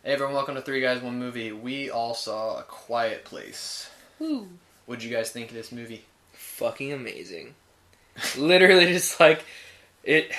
Hey everyone, welcome to Three Guys, One Movie. We all saw A Quiet Place. Woo. What'd you guys think of this movie? Fucking amazing. Literally just like, it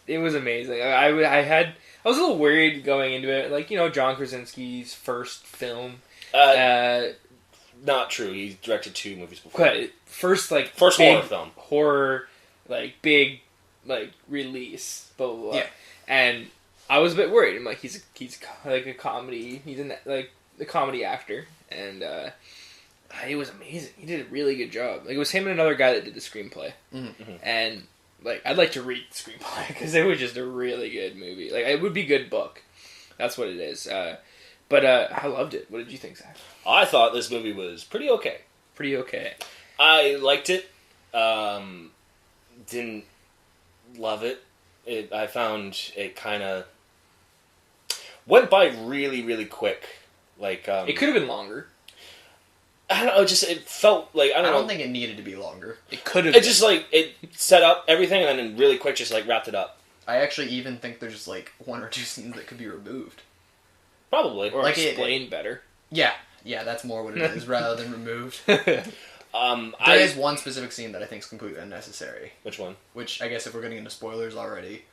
was amazing. I was a little worried going into it. Like, John Krasinski's first film. Not true. He directed 2 movies before. First big horror film. Big, release. Blah, blah, blah. Yeah. And I was a bit worried. I'm like, he's like a comedy. He's a comedy actor, and it was amazing. He did a really good job. Like, it was him and another guy that did the screenplay, and I'd like to read the screenplay because it was just a really good movie. Like, it would be a good book. That's what it is. But I loved it. What did you think, Zach? I thought this movie was pretty okay. Pretty okay. I liked it. Didn't love it. I found it kind of went by really, really quick. It could have been longer. I don't know. It felt like I don't think it needed to be longer. It could have. It just it set up everything and then really quick just wrapped it up. I actually even think there's 1 or 2 scenes that could be removed. Probably or explained better. Yeah, that's more what it is rather than removed. There is one specific scene that I think is completely unnecessary. Which one? Which I guess if we're getting into spoilers already.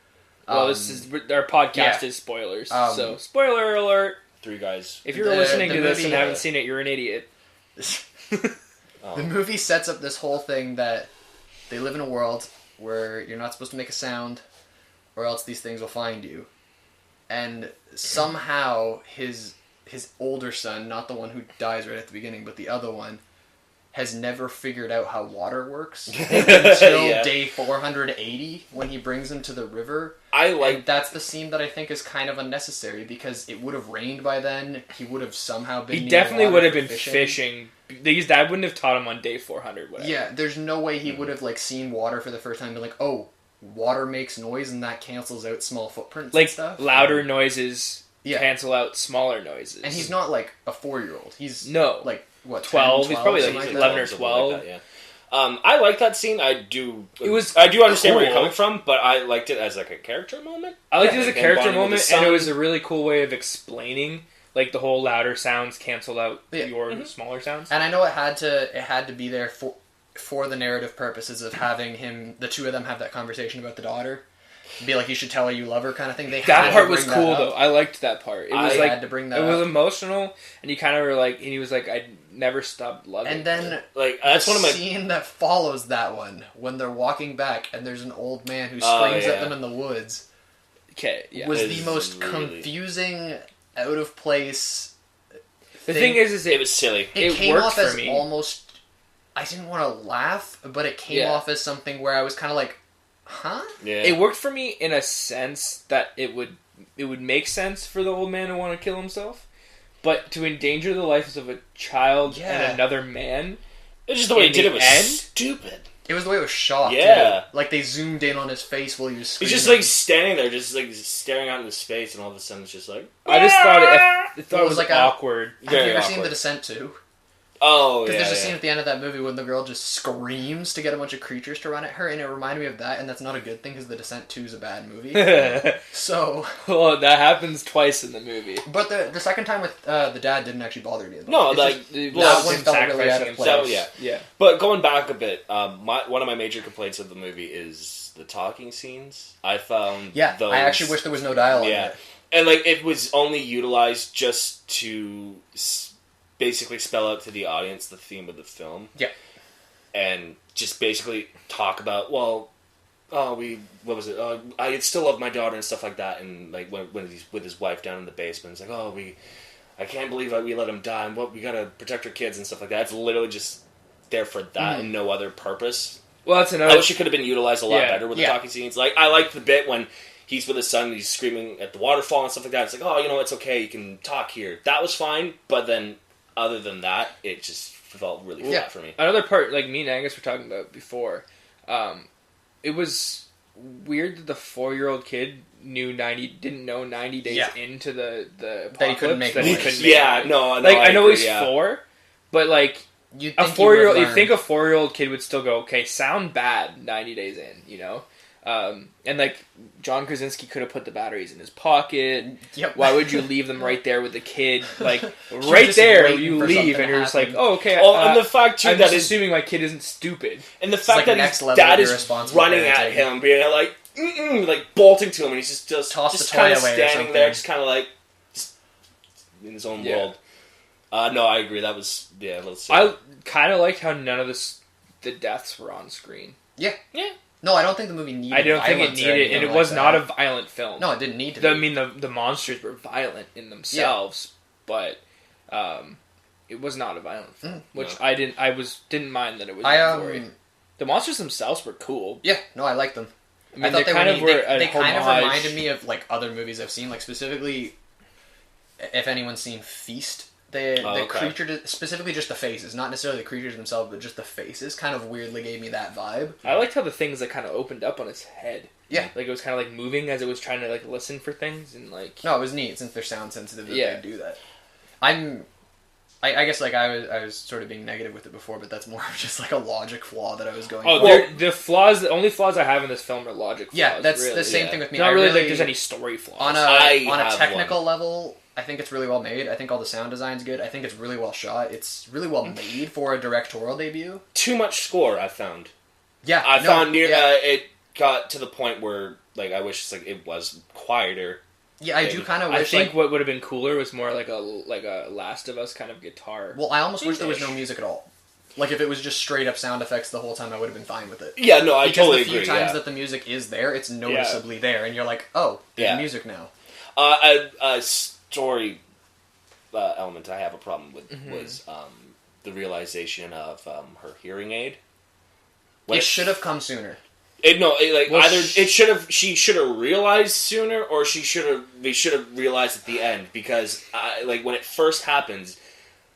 Well, our podcast is spoilers, so spoiler alert. Three Guys. If you're listening to this and haven't seen it, you're an idiot. The movie sets up this whole thing that they live in a world where you're not supposed to make a sound, or else these things will find you. And somehow his older son, not the one who dies right at the beginning, but the other one, has never figured out how water works until day 480 when he brings him to the river. And that's the scene that I think is kind of unnecessary because it would have rained by then. He would have somehow been. He definitely would have been fishing. His dad wouldn't have taught him on day 400. Whatever. Yeah, there's no way he would have seen water for the first time and been like, oh, water makes noise and that cancels out small footprints and stuff. Louder noises cancel out smaller noises. And he's not a 4-year-old. He's 12. He's probably 11 or 12. Like that, yeah. I like that scene. I do cool. understand where you're coming from, but I liked it as a character moment. I liked it as a character moment, and it was a really cool way of explaining the whole louder sounds cancel out your smaller sounds. And I know it had to be there for the narrative purposes of having the two of them have that conversation about the daughter. Be like, you should tell her you love her kind of thing. That part was cool, though. I liked that part. It was had to bring that up. It was emotional, and you kind of were and he was like, I never stopped loving And then, that's the one of my scene that follows that one, when they're walking back, and there's an old man who screams at them in the woods. Okay, yeah. Was the most confusing, out of place The thing is it was silly. It came worked off for as me. almost... I didn't want to laugh, but it came off as something where I was kind of like, huh? Yeah. It worked for me in a sense that it would make sense for the old man to want to kill himself, but to endanger the lives of a child and another man. It's just the way he did it was stupid. It was the way it was shot. Yeah, too. They zoomed in on his face while he was screaming. He's just standing there, just staring out into space, and all of a sudden it's just I just thought it was awkward. Have you ever seen The Descent 2? Oh, yeah. Because there's a scene at the end of that movie when the girl just screams to get a bunch of creatures to run at her, and it reminded me of that, and that's not a good thing because The Descent 2 is a bad movie. So... Well, that happens twice in the movie. But the second time with the dad didn't actually bother me. No, that one felt really out of place. Yeah. But going back a bit, one of my major complaints of the movie is the talking scenes. I found those... I actually wish there was no dialogue in it. And it was only utilized just to... basically spell out to the audience the theme of the film. Yeah. And just basically talk about, what was it? I still love my daughter and stuff like that. And when he's with his wife down in the basement, it's I can't believe we let him die. And we gotta protect our kids and stuff like that. It's literally just there for that and no other purpose. Well, that's another... I wish it could have been utilized a lot better with the talking scenes. I like the bit when he's with his son and he's screaming at the waterfall and stuff like that. It's it's okay, you can talk here. That was fine, but then... Other than that, it just felt really flat for me. Another part, me and Angus were talking about before, it was weird that the 4-year-old kid didn't know 90 days into the apocalypse that he couldn't make noise. I know he's 4, but a 4-year-old, you think a 4-year-old kid would still go, okay, sound bad 90 days in, And like John Krasinski could have put the batteries in his pocket. Yep. Why would you leave them right there with the kid? Like right there, you leave, and you're just like, oh, okay. And the fact too I'm that just is assuming my kid isn't stupid. And the fact like that next his level dad of is irresponsible running at parenting. him, being like, like bolting to him, and he's just Toss the toy kind of away or standing something. there, just kind of like just in his own Yeah. world. No, I agree. That was let's see. I kind of liked how none of the deaths were on screen. Yeah. No, I don't think the movie needed. I don't think it violence or needed, anything and it like was that. not a violent film. No, it didn't need to be. I mean, the monsters were violent in themselves, but it was not a violent film, which No. I didn't mind that it was gory. The monsters themselves were cool. Yeah, no, I liked them. I mean, I thought they kind of were a they kind of homage. reminded me of like other movies I've seen, like specifically, if anyone's seen Feast, the creature, specifically just the faces, not necessarily the creatures themselves, but just the faces, kind of weirdly gave me that vibe. I liked how the things that kind of opened up on its head. Yeah, like it was kind of like moving as it was trying to like listen for things and like. No, it was neat since they're sound sensitive that Yeah. they do that. I guess like I was sort of being negative with it before, but that's more of just like a logic flaw that I was going. Oh, for. the only flaws I have in this film are logic flaws. Yeah, that's really. the same thing with me. Not I really like there's any story flaws. on I a have technical level. I think it's really well made. I think all the sound design's good. I think it's really well shot. It's really well made for a directorial debut. Too much score, I found. Yeah, I found it got to the point where like I wish it was quieter. Yeah, I do kind of wish. I think what would have been cooler was more like a Last of Us kind of guitar. Well, I almost wish there was no music at all. Like if it was just straight up sound effects the whole time, I would have been fine with it. Yeah, no, I because totally the few agree. times that the music is there, it's noticeably there, and you're like, oh, there's music now. A story element I have a problem with was the realization of her hearing aid. It should have come sooner. She should have realized sooner, or they should have realized at the end, because when it first happens,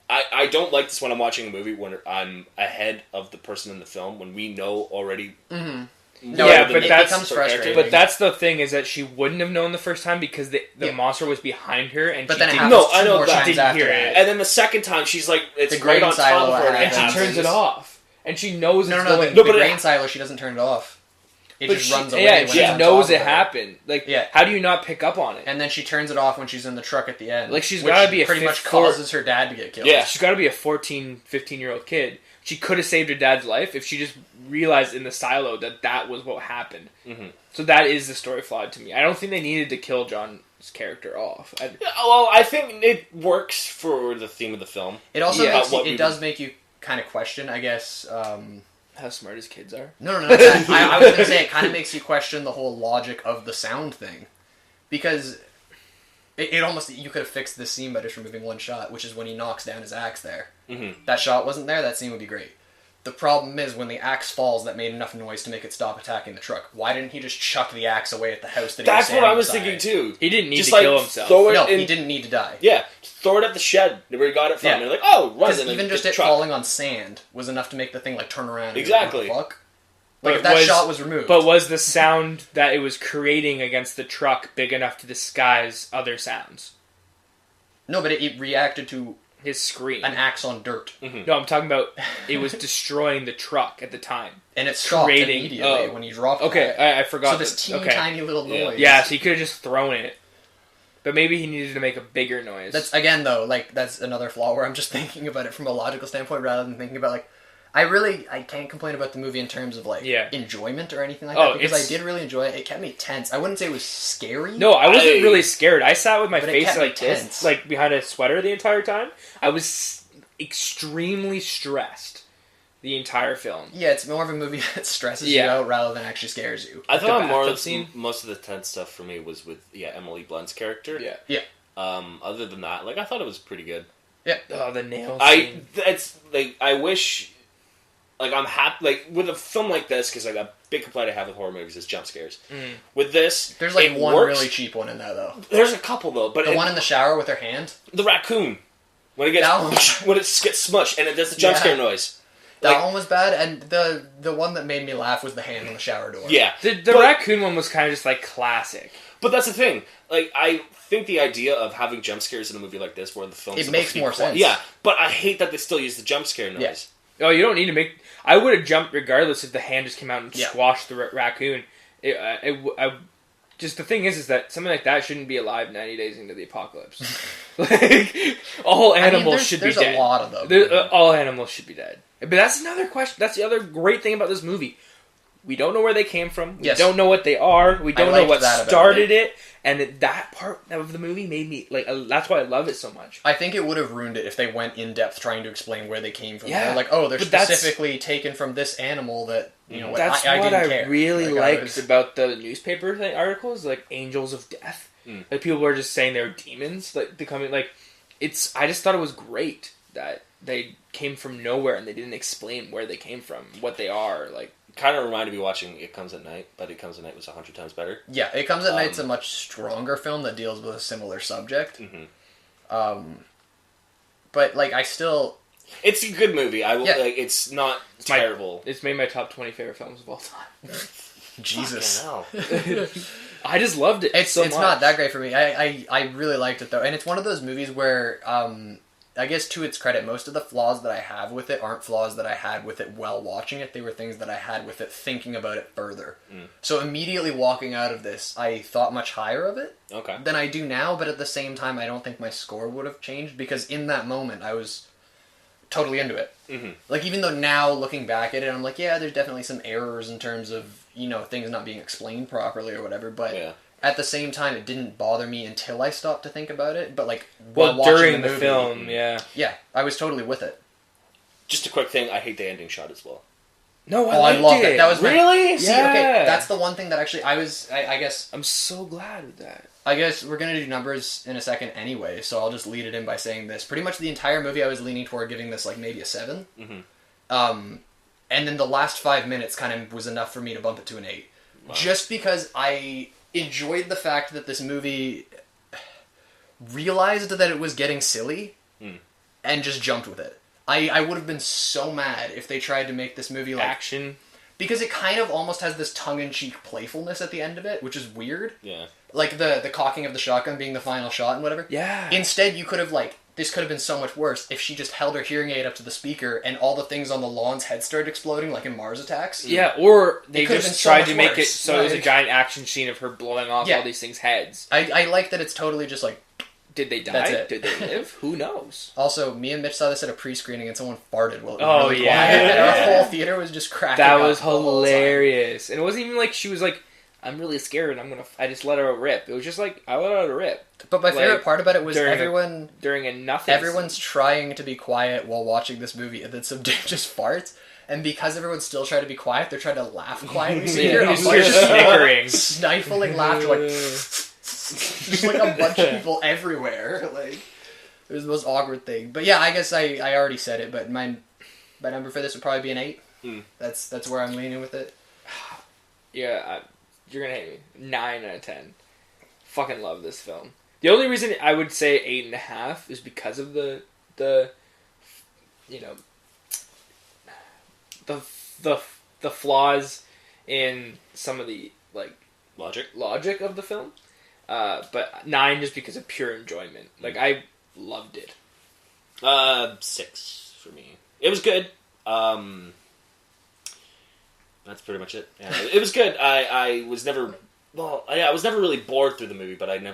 I don't like this when I'm watching a movie when I'm ahead of the person in the film when we know already. Mm-hmm. No, yeah, but it becomes frustrating. But that's the thing, is that she wouldn't have known the first time because the monster was behind her, and but she then didn't, I know that. Didn't hear it. And then the second time, she's like, it's the right on grain silo top of her, happens. and she turns it off, and she knows it's going. The grain silo, she doesn't turn it off. It just runs away. Yeah, when she it's on knows top it of her. happened. Like, how do you not pick up on it? And then she turns it off when she's in the truck at the end. Like, she's got to be pretty much causes her dad to get killed. Yeah, she's got to be a 14, 15-year-old kid. She could have saved her dad's life if she just realized in the silo that was what happened. Mm-hmm. So that is the story flawed to me. I don't think they needed to kill John's character off. I think it works for the theme of the film. It also does make you kind of question, I guess. How smart his kids are. No. I was going to say it kind of makes you question the whole logic of the sound thing, because it almost, you could have fixed this scene by just removing one shot, which is when he knocks down his axe there. Mm-hmm. That shot wasn't there. That scene would be great. The problem is when the axe falls, that made enough noise to make it stop attacking the truck. Why didn't he just chuck the axe away at the house that he was standing That's what I was beside? thinking too. He didn't need to kill himself. He didn't need to die. Yeah, throw it at the shed where he got it from. Yeah. They're like, oh, run! Because even just it falling on sand was enough to make the thing like turn around. Exactly. Like, what the fuck? Like if that shot was removed. But was the sound that it was creating against the truck big enough to disguise other sounds? No, but it reacted to his scream. An axe on dirt. Mm-hmm. No, I'm talking about it was destroying the truck at the time. And it stopped immediately when he dropped it. Okay, I forgot. So this teeny tiny little noise. Yeah, so he could have just thrown it. But maybe he needed to make a bigger noise. That's, again, though, like, that's another flaw where I'm just thinking about it from a logical standpoint rather than thinking about, like, I can't complain about the movie in terms of, like, enjoyment or anything like that, because I did really enjoy it. It kept me tense. I wouldn't say it was scary. No, I wasn't really scared. I sat with my face like tense. This, like behind a sweater the entire time. I was extremely stressed the entire film. Yeah, it's more of a movie that stresses you out rather than actually scares you. I thought most of the tense stuff for me was with Emily Blunt's character. Yeah. Other than that, like, I thought it was pretty good. Yeah. Oh, the nail scene. I wish. Like, I'm happy, like, with a film like this, because, like, a big complaint I have with horror movies is jump scares. Mm. With this, there's, like, one really cheap one in there, though. There's a couple, though. But the one in the shower with her hand? The raccoon. When it gets smushed, and it does the jump scare noise. That one was bad, and the one that made me laugh was the hand on the shower door. Yeah. The raccoon one was kind of just, like, classic. But that's the thing. Like, I think the idea of having jump scares in a movie like this, where the film it makes more sense. Yeah, but I hate that they still use the jump scare noise. Yeah. Oh, you don't need to make... I would have jumped regardless if the hand just came out and squashed the raccoon. Just the thing is that something like that shouldn't be alive 90 days into the apocalypse. Like, all animals should be dead. There's a lot of them. All animals should be dead. But that's another question. That's the other great thing about this movie. We don't know where they came from. We don't know what they are. We don't know what started it. And that part of the movie made me like. That's why I love it so much. I think it would have ruined it if they went in depth trying to explain where they came from. Yeah, they're like, oh, they're specifically taken from this animal that That's I what didn't I care. really liked about the newspaper articles, like Angels of Death. Like people were just saying they were demons, like becoming like. I just thought it was great that they came from nowhere and they didn't explain where they came from, what they are, like. Kind of reminded me watching It Comes at Night, but It Comes at Night was 100 times better. Yeah, It Comes at Night's a much stronger film that deals with a similar subject. But like, I still. It's a good movie. Like. It's not terrible. It's made my top 20 favorite films of all time. Jesus. I just loved it. It's not that great for me. I really liked it though, and it's one of those movies where I guess to its credit, most of the flaws that I have with it aren't flaws that I had with it while watching it. They were things that I had with it thinking about it further. So immediately walking out of this, I thought much higher of it than I do now, but at the same time, I don't think my score would have changed because in that moment, I was totally into it. Like, even though now, looking back at it, I'm like, yeah, there's definitely some errors in terms of, things not being explained properly or whatever, but at the same time, it didn't bother me until I stopped to think about it, but like, while watching during the the movie, film, yeah, I was totally with it. Just a quick thing, I hate the ending shot as well. No, I loved it. That was really? See, okay, that's the one thing that actually I guess I'm so glad with that. I guess we're gonna do numbers in a second anyway, so I'll just lead it in by saying this. Pretty much the entire movie, I was leaning toward giving this like maybe a 7. And then the last 5 minutes kind of was enough for me to bump it to an 8, just because I enjoyed the fact that this movie realized that it was getting silly and just jumped with it. I would have been so mad if they tried to make this movie like action, because it kind of almost has this tongue-in-cheek playfulness at the end of it, which is weird. Yeah, like the cocking of the shotgun being the final shot and whatever. Yeah. Instead, you could have this could have been so much worse if she just held her hearing aid up to the speaker and all the things on the lawn's head started exploding, like in Mars Attacks. Yeah, or they just tried to make worse. it so it was a giant action scene of her blowing off all these things' heads. I like that it's totally just like... Did they die? That's it. Did they live? Who knows? Also, me and Mitch saw this at a pre-screening and someone farted while it was really yeah. quiet, and our whole theater was just cracking up. That was hilarious. And it wasn't even like she was like, I'm really scared, I just let her rip. It was just like, I let her rip. But my favorite part about it was during a nothing everyone's trying to be quiet while watching this movie, and then some dude just farts, and because everyone's still trying to be quiet, they're trying to laugh quietly. So you're snickering. Stifling laughter, like... just like a bunch of people everywhere. Like, it was the most awkward thing. But yeah, I guess I already said it, but my number for this would probably be an 8. That's where I'm leaning with it. Yeah, you're gonna hate me. 9 out of 10. Fucking love this film. The only reason I would say 8.5 is because of the flaws in some of the like logic of the film. But 9 just because of pure enjoyment. Like, I loved it. 6 for me. It was good. That's pretty much it. Yeah, it was good. I was never... Well, I was never really bored through the movie, but I'm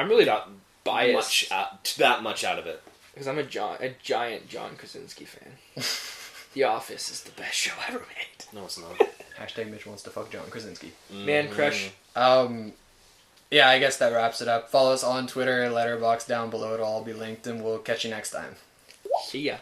really not biased that much out of it. Because I'm a giant John Krasinski fan. The Office is the best show ever made. No, it's not. Hashtag Mitch wants to fuck John Krasinski. Man crush. Yeah, I guess that wraps it up. Follow us on Twitter, Letterboxd down below. It'll all be linked, and we'll catch you next time. See ya.